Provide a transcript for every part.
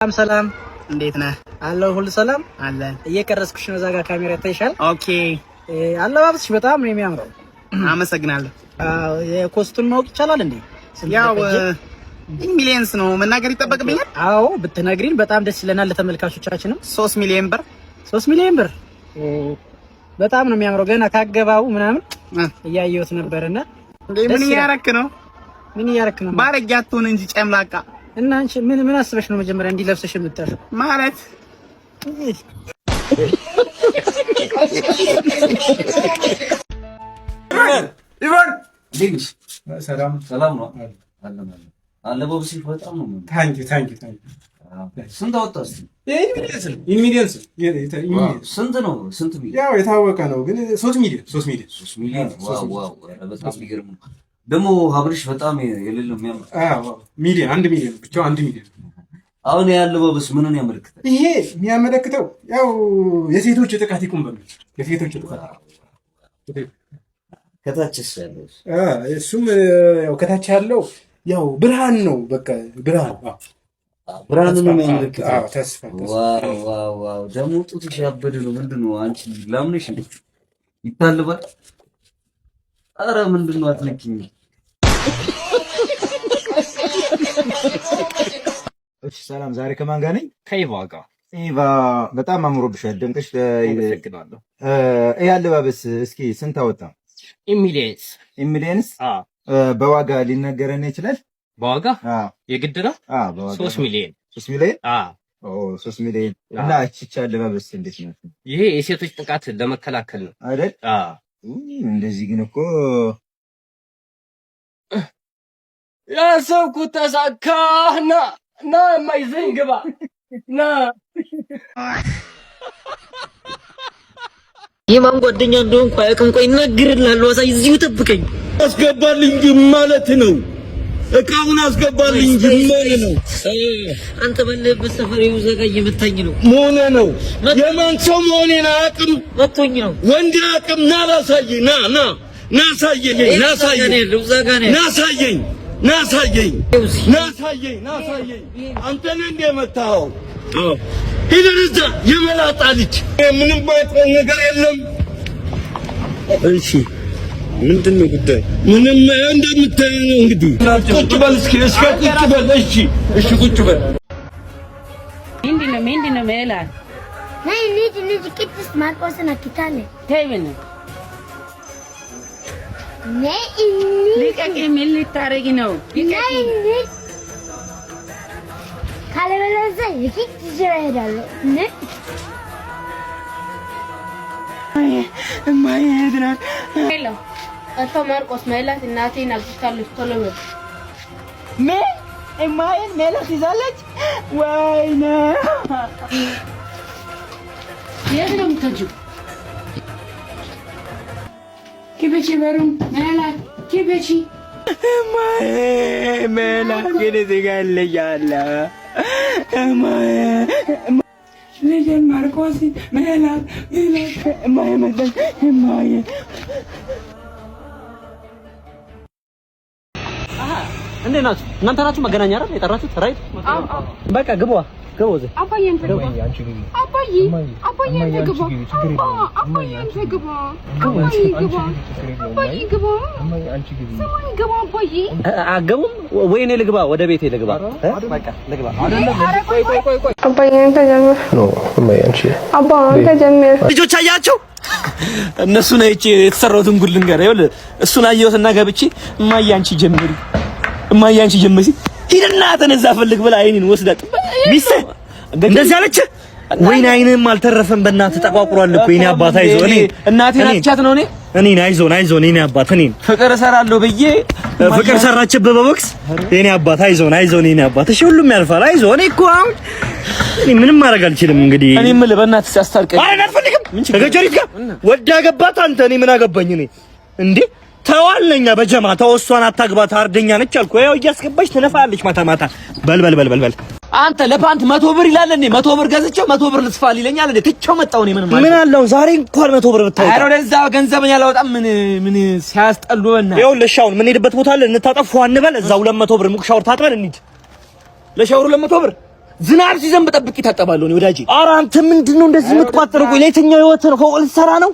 ሰላም እንዴት ነህ? አለሁ ሁሉ ሰላም አለ። እየቀረስኩሽ ነው። እዛ ጋር ካሜራ ታይሻል። ኦኬ። አለባበስሽ በጣም ነው የሚያምረው። አመሰግናለሁ። የኮስቱም ማወቅ ይቻላል እንዴ? ያው ሚሊየንስ ነው መናገር ይጠበቅብኛል? አዎ ብትነግሪን በጣም ደስ ይለናል። ለተመልካቾቻችንም 3 ሚሊዮን ብር 3 ሚሊዮን ብር በጣም ነው የሚያምረው። ገና ካገባው ምናምን እያየሁት ነበርና ምን እያረክ ነው? ምን እያረክ ነው? ባረጋቱን እንጂ ጨምላቃ እና አንቺ ምን አስበሽ ነው መጀመሪያ እንዲለብሰሽ የምትጠር ማለት ኢቫን ዲግስ ሰላም ነው አለባበስሽ በጣም ነው። ታንኪ ስንት አወጣሽ? ኢንሚዲየንስ ስንት ነው? ስንት ሚሊዮን? ያው የታወቀ ነው ግን 3 ሚሊዮን ዋው በጣም የሚገርም ነው። ደግሞ ሀብርሽ በጣም የሌለው የሚያምር ሚሊዮን 1 ሚሊዮን ብቻው 1 ሚሊዮን። አሁን ያለባበስ ምንን ያመለክታል? ይሄ የሚያመለክተው ያው የሴቶች ጥቃት ይቁም በሚል የሴቶች ጥቃት ከታችስ ያለው እሱም ያው ከታች ያለው ያው ብርሃን ነው። በቃ ብርሃን ብርሃን ነው የሚያመለክተው። አዎ ተስፋ ዋው ደግሞ ጡትሽ ያበደ ነው። ምንድነው አንቺ ላምነሽ እንዴ ይታልባል? አረ ምንድነው አትነኪኝ። እሺ ሰላም፣ ዛሬ ከማን ጋር ነኝ? ከኢቫ ጋር። ኢቫ በጣም አምሮብሻል፣ ደምቀሽ ይመስገናለሁ። ይሄ አለባበስ እስኪ ስንት አወጣ? ኢሚሊየንስ በዋጋ ሊነገረን ይችላል? በዋጋ የግድ ነው። በዋጋ 3 ሚሊዮን 3 ሚሊዮን 3 ሚሊዮን። እና እቺ አለባበስ እንዴት ነው? ይሄ የሴቶች ጥቃት ለመከላከል ነው አይደል? እንደዚህ ግን እኮ ያሰብኩት ተሳካ። ና የማይዘኝ ግባ ና። የማን ጓደኛ እንደሆንኩ አያውቅም። ቆይ እነግርልሃለሁ፣ አሳይ፣ እዚሁ ጠብቀኝ። አስገባልኝ ማለት ነው። እቃውን አስገባልኝ ማለት ነው። አንተ ባለህበት ሰፈር ይውዘጋ እየመታኝ ነው። ሞኔ ነው የማን ሰው መሆኔን አያውቅም። መቶኝ ነው ወንድ አያውቅም። ና ላሳየኝ፣ ና ሳየኝ። አንተ ነህ እንደ መታኸው? ሂደህ እዛ የመላጣ ልጅ ምንም ባይቆም ነገር የለም። እሺ ምንድን ነው ጉዳይ? ምንም እንደምታየው ነው እንግዲህ። ቁጭ በል እስኪ ቁጭ በል። እሺ ቁጭ በል። ምንድነው ሜላት? ነይ ልጅ ቅድስት ማርቆስን አኪታለ ተይብን ነይ ልቀቂ። ምን ልታረጊ ነው? ነይ ካለበለዚያ የኪት ይዘራ ሄዳለሁ። ነይ እማዬ ሄድና ሄሎ አቶ ማርቆስ ሜላት እናቴን አግኝታለች። ቶሎ በል። ምን እማዬን ሜላት ይዛለች? ወይኔ የት ነው የምትሄጂው? ኪበቺ በሩን ሜላት ኪበቺ እማዬ ሜላት ግን እዚህ ጋር ልጃለ እማዬ ልጄን ማርቆስ ሜላት እማዬ መጣች። እማዬ እንዴት ናችሁ? እናንተ ናችሁ መገናኛ አይደል የጠራችሁት? ራይት በቃ ግቡ እዚህ። አባዬ አንተ ግባ። አባዬ አንተ ግባ። አባዬ አንተ ግባ። አባዬ ግባ። ሰማኝ ግባ። አባዬ አገቡም ወይ እኔ ልግባ? ወደ ቤቴ ልግባ? በቃ ልግባ። ቆይ አባዬ አንተ ጀምር። አባ አንተ ጀምር። ልጆች አያችሁ? እነሱ ነው የተሰራውትን ጉድ ልንገርህ። ይኸውልህ እሱን አየሁትና ገብቼ እማዬ አንቺ ጀምሪ ሂድና ተነዛ ፈልግ ብላ አይኔን ወስዳ ሚስት እንደዚህ አለች። ወይኔ አይኔም አልተረፈም። በእናትህ ተቋቁሯል እኮ የኔ አባት። አይዞህ እኔ እናቴን አቻት ነው እኔ አይዞህ የኔ አባት። እኔ ፍቅር እሰራለሁ ብዬ ፍቅር ሰራችብህ በቦክስ የኔ አባት። አይዞህ የኔ አባት። እሺ ሁሉም ያልፋል። አይዞህ እኔ እኮ አሁን ምንም ማድረግ አልችልም። እንግዲህ እኔ የምልህ በእናትህ ሲያስታርቀኝ አረ አልፈልግም። ከገጀሪት ጋር ወዳ ገባት። አንተ እኔ ምን አገባኝ እኔ እንዴ? ተዋለኛ በጀማ ተወሷን አታግባት። አርደኛ ነች አልኩ። ያው እያስገባች ትነፋለች ማታ። በል አንተ ለፓንት 100 ብር ይላል እንዴ? 100 ብር ገዝቼው 100 ብር ልስፋል ይለኛል እንዴ? ትቼው መጣሁ እኔ። ምን አለው ዛሬ እንኳን 100 ብር ብታወጣ። አረ ወደዛ ገንዘብን ያላወጣም ምን ሲያስጠሉ በእናትህ። ይኸውልህ ሻውን ምን ሄድበት ቦታ አለ እንታጠፉ አንበል። እዛው 200 ብር ሙቅ ሻወር ታጥበን እንሂድ። ለሻወሩ 200 ብር ዝናብ ሲዘንብ ጠብቅ ይታጠባለሁ ነው ወዳጄ። ኧረ አንተ ምንድነው እንደዚህ የምትቋጥረው? ቆይ ለየትኛው ህይወት ነው ፎቅ ልትሰራ ነው?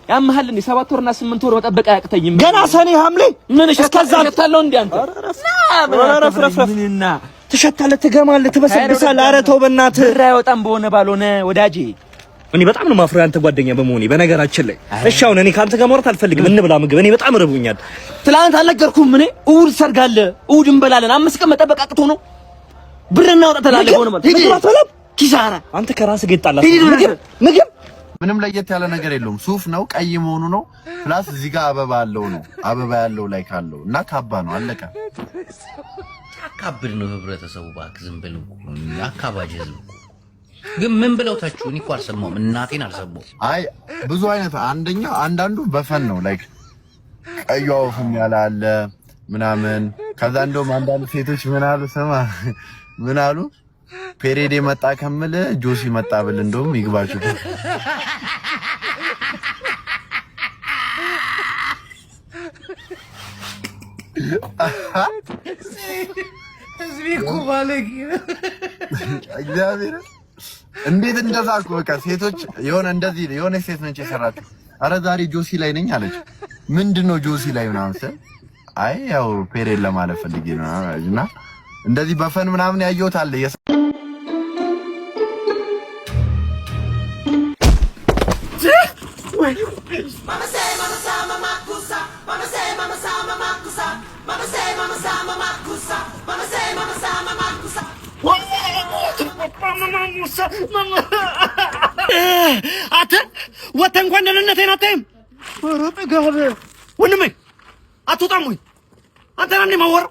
ያመሃል እንዴ? 7 ወርና 8 ወር መጠበቅ አያቅተኝም። ገና ሰኔ ሐምሌ ምን እሸታለሁ እንዴ አንተ? ምንና ትሸታለህ፣ ትገማለህ፣ ትበሰብሳለህ። ኧረ ተው በእናትህ። ብር አይወጣም በሆነ ባልሆነ ወዳጄ። እኔ በጣም ነው ማፍረው ያንተ ጓደኛ በመሆኔ በነገራችን ላይ። እሺ አሁን እኔ ካንተ ጋር ማውራት አልፈልግም። እንብላ ምግብ። እኔ በጣም ረቡኛል። ትላንት አልነገርኩም? እኔ እሑድ ሰርግ አለ፣ እሑድ እንበላለን። 5 ቀን መጠበቅ አቅቶ ነው ብር እናውጣ ትላለህ በሆነ ማለት ምግብ አትበላም? ኪሳራ። አንተ ከራስህ ጋር ይጣላል። ምግብ ምንም ለየት ያለ ነገር የለውም። ሱፍ ነው፣ ቀይ መሆኑ ነው። ፕላስ እዚህ ጋር አበባ አለው ነው። አበባ ያለው ላይ ካለው እና ካባ ነው። አለቀ። አካብድ ነው ህብረተሰቡ። እባክህ ዝም ብለው አካባጅ ህዝብ ግን ምን ብለው ታችሁ? እኔ እኮ አልሰማሁም፣ እናቴን አልሰማሁም። አይ ብዙ አይነት አንዳንዱ በፈን ነው ላይክ ቀዩ ወፍም ያለ አለ ምናምን። ከዛ እንደውም አንዳንድ ሴቶች ምን አሉ ስማ ምን አሉ ፔሬድ መጣ ከምል ጆሲ መጣ ብል እንደውም ይግባችሁ። ህዝቤ እኮ ባለጌ እግዚአብሔር እንዴት እንደዛኩ በቃ ሴቶች የሆነ እንደዚህ የሆነ ሴት ነች የሰራችው። አረ ዛሬ ጆሲ ላይ ነኝ አለች። ምንድነው ጆሲ ላይ ምናምን ስል አይ ያው ፔሬድ ለማለት ፈልጌ ነው እና እንደዚህ በፈን ምናምን ያየሁት አለ። አተ ወተ እንኳን ደህንነቴን አታይም? ኧረ ጥጋብ ወንድሜ አትወጣም ወይ አንተ? አንዴ ማወራ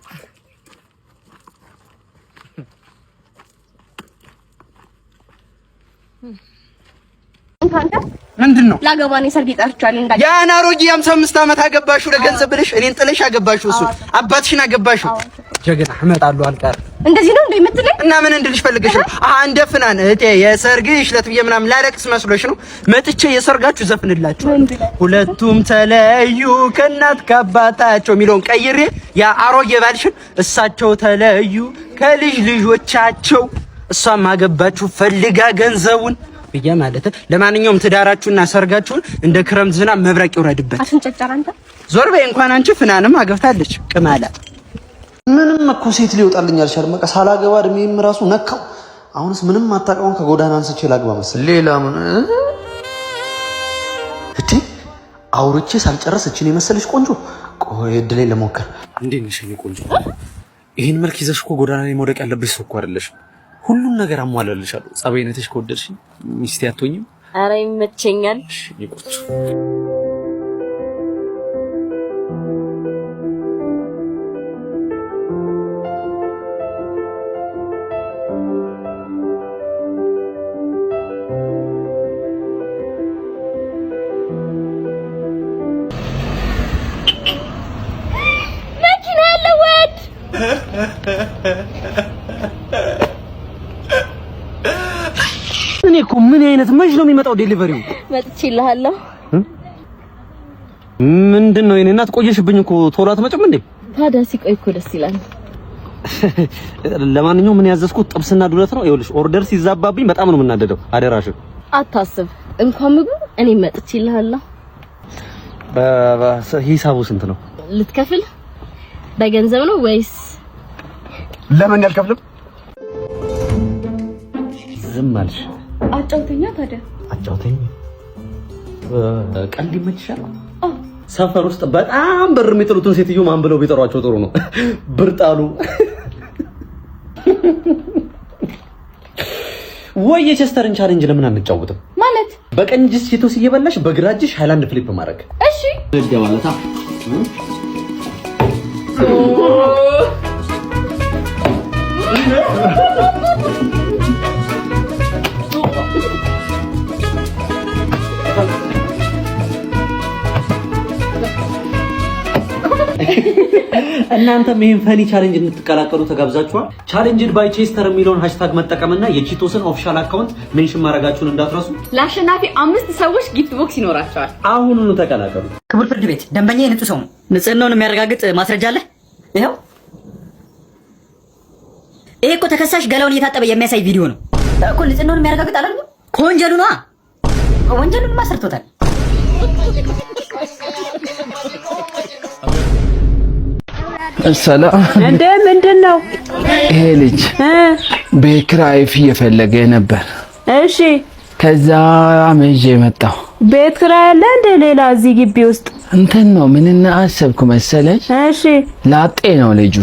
ምንድነው? ላገባኔ ሰርግ ይጣርቻለሁ እንዴ? ያን አሮጌ 55 ዓመት አገባሽው ለገንዘብ ብለሽ እኔን ጥለሽ አገባሽው። እሱ አባትሽን አገባሽው። ጀግና እመጣለሁ አልቀር። እንደዚህ ነው እንዴ የምትለኝ? እና ምን እንድልሽ ፈልገሽ ነው? እንደ ፍናን እህቴ የሰርግሽ ዕለት ብዬ ምናምን ላለቅስ መስሎሽ ነው? መጥቼ የሰርጋችሁ ዘፍንላችሁ ሁለቱም ተለዩ ከእናት ከአባታቸው የሚለውን ቀይሬ ያ አሮጌ ባልሽን እሳቸው ተለዩ ከልጅ ልጆቻቸው እሷም አገባችሁ ፈልጋ ገንዘቡን ብዬ ማለት። ለማንኛውም ትዳራችሁና ሰርጋችሁን እንደ ክረምት ዝናብ መብረቅ ይውረድበት። አትንጨጨር አንተ። ዞር በይ። እንኳን አንቺ ፍናንም አገብታለች ቅማላ። ምንም እኮ ሴት ሊወጣልኝ አልቻለም። በቃ ሳላገባ እድሜም ራሱ ነካው። አሁንስ ምንም አታውቀውን ከጎዳና አንስቼ ላግባ መሰለኝ። ሌላ ምን እቺ አውርቼ ሳልጨርስ እቺን የመሰለች ቆንጆ ቆይ እድሌ ለሞከር። እንዴት ነሽ ቆንጆ? ይሄን መልክ ይዘሽ እኮ ጎዳና ላይ መውደቅ ያለብሽ ሰው እኮ አይደለሽም። ሁሉን ነገር አሟላልሻለሁ። ጸባይነትሽ ከወደድሽ ሚስቴ አትሆኝም? ኧረ ይመቸኛል። እሺ ይቆጭ መኪና ያለው ወድ እኔ እኮ ምን አይነት መች ነው የሚመጣው ዴሊቨሪው? መጥቼልሃለሁ። ምንድነው የኔ እናት ቆየሽብኝ እኮ ቶሎ አትመጭም እንዴ? ታዲያ ሲቆይ እኮ ደስ ይላል። ለማንኛውም ምን ያዘዝኩት ጥብስና ዱለት ነው። ይኸውልሽ ኦርደር ሲዛባብኝ በጣም ነው የምናደደው። አደራሽ አታስብ። እንኳን ምግብ እኔ መጥቼልሃለሁ። ሂሳቡ ስንት ነው? ልትከፍል በገንዘብ ነው ወይስ? ለምን ያልከፍልም? ዝም አልሽ። አጫውተኛ ታዲያ አጫውተኝ። ቀልድ ይመችሻል? ሰፈር ውስጥ በጣም ብር የሚጥሉትን ሴትዮ ማን ብለው ቢጠሯቸው ጥሩ ነው? ብር ጣሉ ወይ? የቸስተርን ቻሌንጅ ለምን አንጫወትም? ማለት በቀኝ እጅሽ ሴቶስ እየበላሽ በግራ እጅሽ ሃይላንድ ፍሊፕ ማድረግ። እሺ ደጋዋለታ እናንተም ይሄን ፈኒ ቻሌንጅ እንድትቀላቀሉ ተጋብዛችኋል። ቻሌንጅድ ባይ ቼስተር የሚለውን ሃሽታግ መጠቀምና የቺቶስን ኦፊሻል አካውንት ሜንሽን ማድረጋችሁን እንዳትረሱ። ለአሸናፊ 5 ሰዎች ጊፍት ቦክስ ይኖራቸዋል። አሁኑኑ ተቀላቀሉ። ክቡር ፍርድ ቤት፣ ደንበኛዬ ንጹህ ሰው ነው። ንጽህናውን የሚያረጋግጥ ማስረጃ አለ? ይኸው ይሄ እኮ ተከሳሽ ገላውን እየታጠበ የሚያሳይ ቪዲዮ ነው እኮ። ንጽህናውን የሚያረጋግጥ አይደል? ከወንጀሉ ነዋ። ወንጀሉን ማሰርቶታል። ሰላም እንደ ምንድነው? ይሄ ልጅ ቤት ኪራይ እየፈለገ ነበር። እሺ ከዛ አመዤ መጣሁ። ቤት ኪራይ አለ እንደ ሌላ እዚህ ግቢ ውስጥ እንትን ነው። ምንና አሰብኩ መሰለሽ? እሺ ላጤ ነው ልጁ።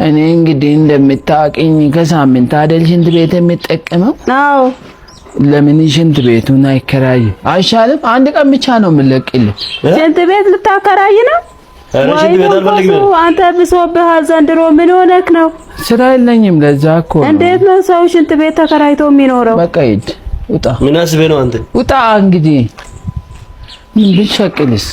እኔ እንግዲህ እንደምታውቂኝ ከሳምንት አይደል ሽንት ቤት የምጠቀመው? አዎ። ለምን ሽንት ቤቱን አይከራይም? አይሻልም? አንድ ቀን ብቻ ነው የምለቅልህ። ሽንት ቤት ልታከራይ ነው? አንተ ብሶብሃል ዘንድሮ። ምን ሆነክ ነው? ስራ የለኝም ለዛ እኮ። እንዴት ነው ሰው ሽንት ቤት ተከራይቶ የሚኖረው? በቃ ሂድ ውጣ። ምን አስበህ ነው አንተ? ውጣ እንግዲህ ምን ብትሸቅልስ?